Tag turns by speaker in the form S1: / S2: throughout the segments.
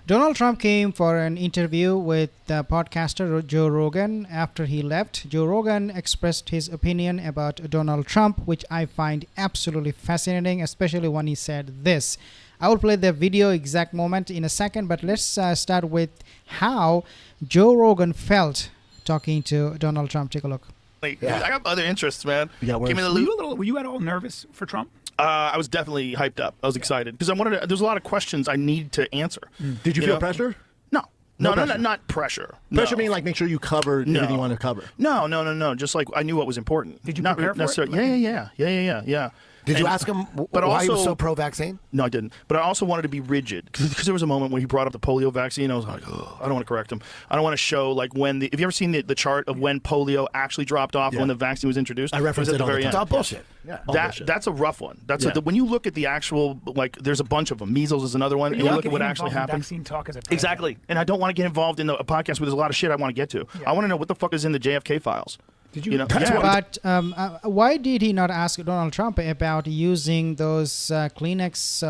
S1: Donald Trump came for an interview with podcaster Joe Rogan. After he left, Joe Rogan expressed his opinion about Donald Trump, which I find absolutely fascinating, especially when he said this. I will play the video exact moment in a second, but let's start with how Joe Rogan felt talking to Donald Trump. Take a look.
S2: I got other interests, man.
S3: Yeah,
S2: Give me the loot.
S4: Were you at all nervous for Trump?
S2: I was definitely hyped up. I was excited because I wanted to, there's a lot of questions I need to answer.
S3: Did you feel pressure?
S2: No,
S3: pressure?
S2: not pressure.
S3: Pressure
S2: No.
S3: mean like make sure you cover everything you want to cover.
S2: No. Just like I knew what was important.
S4: Did you
S2: not
S4: prepare for
S2: necessarily.
S4: it?
S2: Yeah.
S5: Did you ask him why he was so pro-vaccine?
S2: No, I didn't. But I also wanted to be rigid because there was a moment when he brought up the polio vaccine. I was like, oh, I don't want to correct him. I don't want to show like when the. Have you ever seen the chart of when polio actually dropped off when the vaccine was introduced?
S3: I referenced it
S2: at the very end.
S5: It's all bullshit.
S3: Yeah,
S2: That's a rough one. When you look at the actual there's a bunch of them. Measles is another one. And you look at what actually happened.
S4: Vaccine talk as a
S2: Exactly. And I don't want to get involved in a podcast where there's a lot of shit I want to get to. I want to know what the fuck is in the JFK files.
S4: Did you?
S1: But why did he not ask Donald Trump about using those Kleenex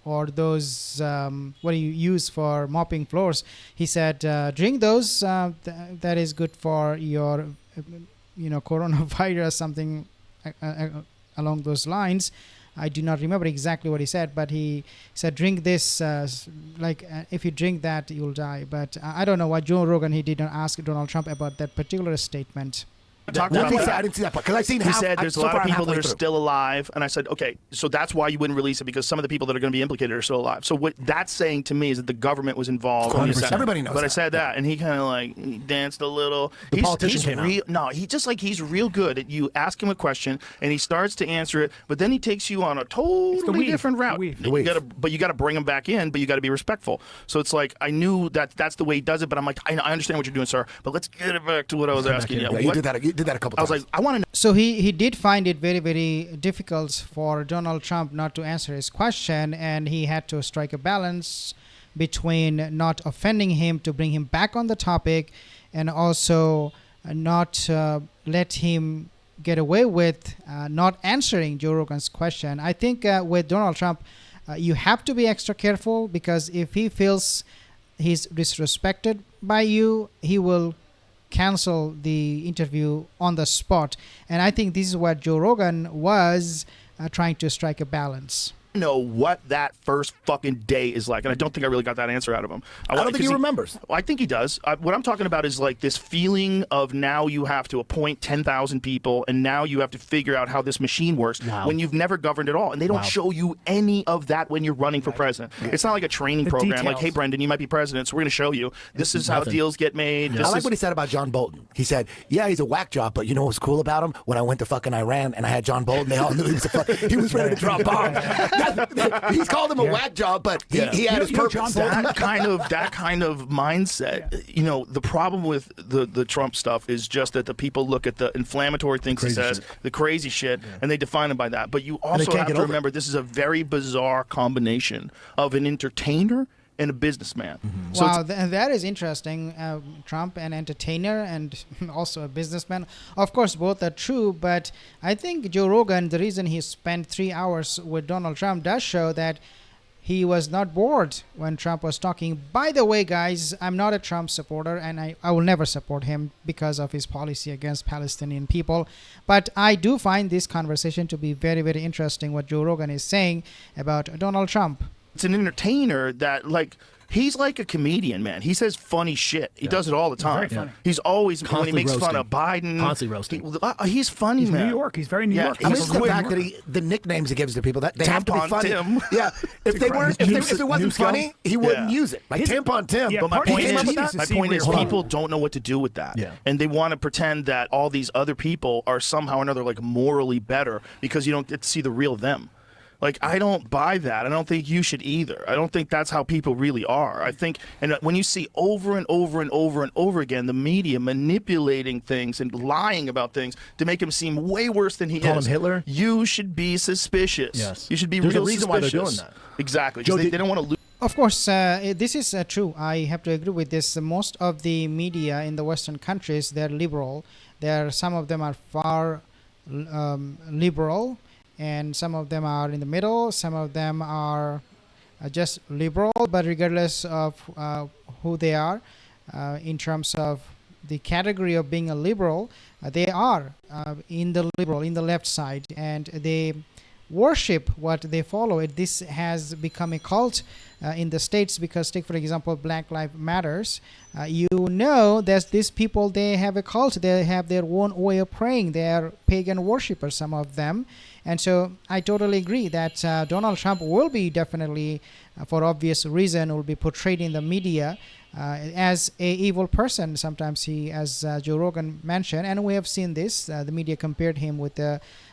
S1: or those what do you use for mopping floors? He said, drink those. That is good for your, coronavirus, something along those lines. I do not remember exactly what he said, but he said, drink this, if you drink that, you'll die. But I don't know why Joe Rogan, he did not ask Donald Trump about that particular statement.
S2: I
S5: didn't see that part because I seen.
S2: He said there's a lot of people that are still alive, and I said, okay, so that's why you wouldn't release it because some of the people that are going to be implicated are still alive. So what that's saying to me is that the government was involved.
S5: 100%. Everybody knows.
S2: But
S5: that.
S2: I said that, and he kind of he danced a little.
S3: The politician came out.
S2: No, he's real good at you ask him a question, and he starts to answer it, but then he takes you on a totally different route. But you got to bring him back in, but you got to be respectful. So it's like I knew that's the way he does it, but I'm like, I understand what you're doing, sir, but let's get it back to what I was asking you.
S5: You did that. You did that a couple times.
S2: I was like, I want to know.
S1: So he did find it very, very difficult for Donald Trump not to answer his question, and he had to strike a balance between not offending him to bring him back on the topic and also not let him get away with not answering Joe Rogan's question. I think with Donald Trump, you have to be extra careful because if he feels he's disrespected by you, he will cancel the interview on the spot. And I think this is what Joe Rogan was trying to strike a balance.
S2: Know what that first fucking day is like, and I don't think I really got that answer out of him.
S5: I don't think he remembers.
S2: I think he does. What I'm talking about is like this feeling of now you have to appoint 10,000 people, and now you have to figure out how this machine works when you've never governed at all, and they don't show you any of that when you're running for president. It's not like a training program.
S4: Details.
S2: Like, hey, Brendan, you might be president, so we're going to show you. This is how deals get made.
S5: I like what he said about John Bolton. He said, yeah, he's a whack job, but you know what's cool about him? When I went to fucking Iran and I had John Bolton, they all knew he was ready to drop bombs. He's called him a whack job, but he had his purpose.
S2: That kind of mindset. The problem with the Trump stuff is just that the people look at the inflammatory things he says, the crazy shit, and they define him by that. But you also have to remember this is a very bizarre combination of an entertainer and a businessman.
S1: Mm-hmm. So that is interesting. Trump, an entertainer and also a businessman. Of course, both are true, but I think Joe Rogan, the reason he spent 3 hours with Donald Trump does show that he was not bored when Trump was talking. By the way, guys, I'm not a Trump supporter, and I will never support him because of his policy against Palestinian people. But I do find this conversation to be very, very interesting, what Joe Rogan is saying about Donald Trump.
S2: It's an entertainer that, he's like a comedian, man. He says funny shit. He does it all the time.
S4: Very funny.
S2: He's always,
S3: Constantly
S2: when he makes
S3: roasting.
S2: fun of Biden.
S3: Constantly roasting.
S2: He's funny,
S4: He's
S2: man.
S4: New York. He's very New York.
S5: I miss the fact that the nicknames he gives to people, that they have to be
S2: Tampon
S5: funny.
S2: Tim.
S5: Yeah, if it wasn't funny, he wouldn't use it. Like Tampon Tim.
S4: Yeah,
S2: But my
S4: part of
S2: point
S4: his
S2: is,
S4: genius is seeing where you're
S2: people don't know what to do with that.
S3: Yeah.
S2: And they want to pretend that all these other people are somehow or another morally better because you don't get to see the real them. I don't buy that. I don't think you should either. I don't think that's how people really are. I think, and when you see over and over and over and over again the media manipulating things and lying about things to make him seem way worse than he is.
S3: Call him Hitler?
S2: You should be suspicious.
S3: Yes.
S2: You should be
S3: There's
S2: real
S3: a reason why they're doing that.
S2: Exactly.
S3: Joe,
S2: They don't want to lose.
S1: Of course, this is true. I have to agree with this. Most of the media in the Western countries, they're liberal. Some of them are far liberal, and some of them are in the middle. Some of them are just liberal, but regardless of who they are, in terms of the category of being a liberal, they are in the left side, and they worship what they follow. This has become a cult in the States, because take for example Black Lives Matters. That these people, they have a cult, they have their own way of praying, they are pagan worshippers, some of them. And so I totally agree that Donald Trump will be definitely, for obvious reason, will be portrayed in the media as a evil person. Sometimes he, as Joe Rogan mentioned, and we have seen this, the media compared him with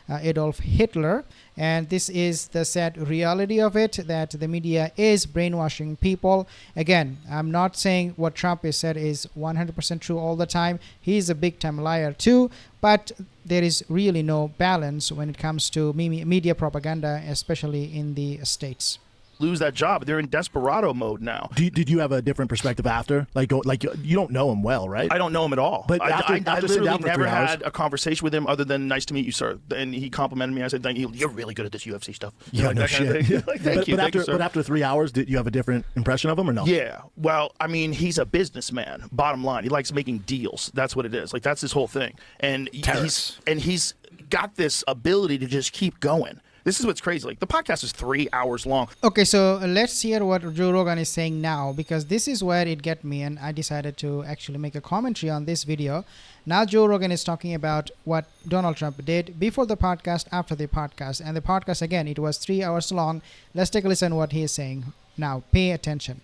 S1: Adolf Hitler, and this is the sad reality of it, that the media is brainwashing people. Again, I'm not saying what Trump has said is 100% true all the time. He's a big time liar too, but there is really no balance when it comes to media propaganda, especially in the States.
S2: Lose that job. They're in desperado mode now.
S3: Did you have a different perspective after? Like you don't know him well, right?
S2: I don't know him at all.
S3: But
S2: I
S3: after
S2: literally
S3: down for
S2: never
S3: 3 hours.
S2: had a conversation with him other than "nice to meet you, sir." And he complimented me. I said, "Thank you. You're really good at this UFC stuff."
S3: Yeah,
S2: like
S3: no
S2: that kind of
S3: shit.
S2: thing. Like, thank you,
S3: But
S2: sir.
S3: after 3 hours, did you have a different impression of him or no?
S2: Yeah. Well, I mean, he's a businessman. Bottom line, he likes making deals. That's what it is. Like, that's his whole thing. And he's got this ability to just keep going. This is what's crazy. Like, the podcast is 3 hours long.
S1: Okay, so let's hear what Joe Rogan is saying now, because this is where it get me, and I decided to actually make a commentary on this video. Now Joe Rogan is talking about what Donald Trump did before the podcast, after the podcast. And the podcast, again, it was 3 hours long. Let's take a listen what he is saying. Now, pay attention.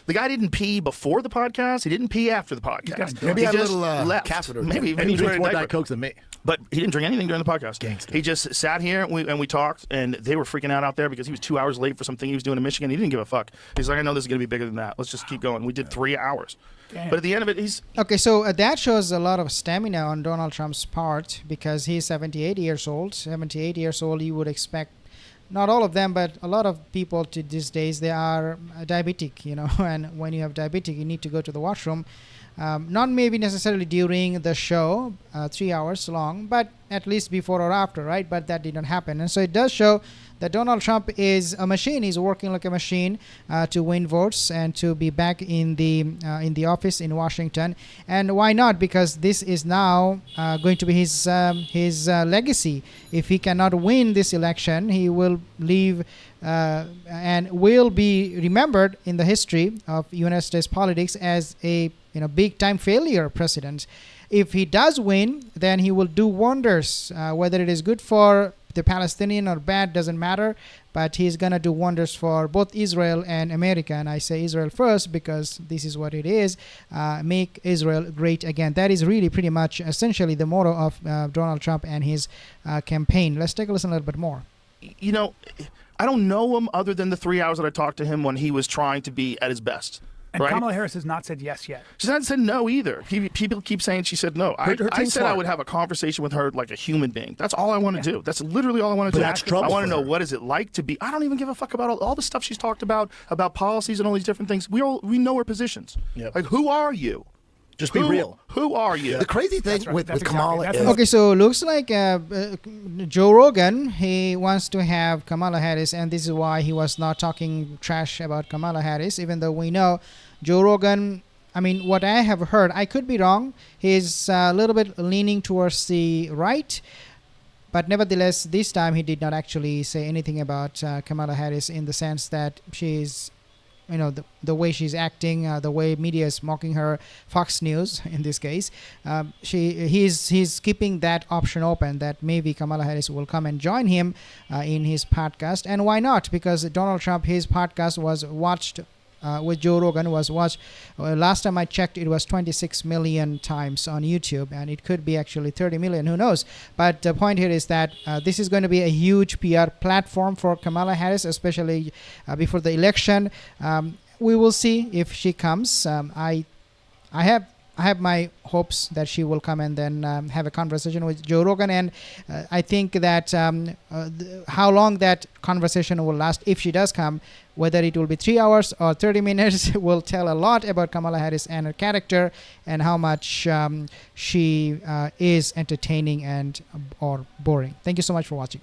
S2: The guy didn't pee before the podcast. He didn't pee after the podcast.
S5: Maybe
S2: he
S5: he had a
S2: just
S5: little
S2: left.
S5: catheter.
S2: Maybe
S3: And he
S2: was
S3: drinks
S2: wearing a
S3: more
S2: diaper.
S3: Diet Cokes than me.
S2: But he didn't drink anything during the podcast.
S3: Gangster.
S2: He just sat here and we talked, and they were freaking out there because he was 2 hours late for something he was doing in Michigan. He didn't give a fuck. He's like, I know this is going to be bigger than that. Let's just keep going. We did 3 hours.
S4: Damn.
S2: But at the end of it, he's...
S1: Okay, so that shows a lot of stamina on Donald Trump's part, because he's 78 years old. 78 years old, you would expect, not all of them, but a lot of people to these days, they are diabetic, and when you have diabetic, you need to go to the washroom. Not maybe necessarily during the show, 3 hours long, but at least before or after, right? But that didn't happen. And so it does show that Donald Trump is a machine. He's working like a machine to win votes and to be back in the office in Washington. And why not? Because this is now going to be his legacy. If he cannot win this election, he will leave and will be remembered in the history of United States politics as a big time failure president. If he does win, then he will do wonders. Whether it is good for the Palestinian or bad doesn't matter, but he's gonna do wonders for both Israel and America. And I say Israel first because this is what it is. Make Israel great again. That is really pretty much essentially the motto of Donald Trump and his campaign. Let's take a listen a little bit more.
S2: I don't know him other than the 3 hours that I talked to him when he was trying to be at his best.
S4: And
S2: right?
S4: Kamala Harris has not said yes yet.
S2: She hasn't said no either. People keep saying she said no.
S3: Her
S2: I
S3: team's
S2: said I
S3: smart.
S2: would have a conversation with her like a human being. That's all I want to do. That's literally all I want to
S3: But
S2: do.
S3: that's trouble
S2: I want to
S3: for
S2: know
S3: her.
S2: what is it like to be. I don't even give a fuck about all the stuff she's talked about policies and all these different things. We know her positions.
S3: Yep.
S2: Like, who are you?
S3: Just be real.
S2: Who are you?
S5: The crazy thing
S4: That's right.
S5: with
S4: That's
S5: Kamala
S4: exactly-
S5: is
S4: that's
S1: Okay, so looks like Joe Rogan, he wants to have Kamala Harris, and this is why he was not talking trash about Kamala Harris, even though we know Joe Rogan, I mean, what I have heard, I could be wrong, he's a little bit leaning towards the right, but nevertheless, this time he did not actually say anything about Kamala Harris in the sense that she's, the way she's acting, the way media is mocking her, Fox News in this case, he's keeping that option open that maybe Kamala Harris will come and join him in his podcast. And why not? Because Donald Trump, his podcast was watched with Joe Rogan was watched. Last time I checked, it was 26 million times on YouTube, and it could be actually 30 million. Who knows? But the point here is that this is going to be a huge PR platform for Kamala Harris, especially before the election. We will see if she comes. I have my hopes that she will come and then have a conversation with Joe Rogan, and I think that how long that conversation will last, if she does come, whether it will be 3 hours or 30 minutes, will tell a lot about Kamala Harris and her character and how much she is entertaining and or boring. Thank you so much for watching.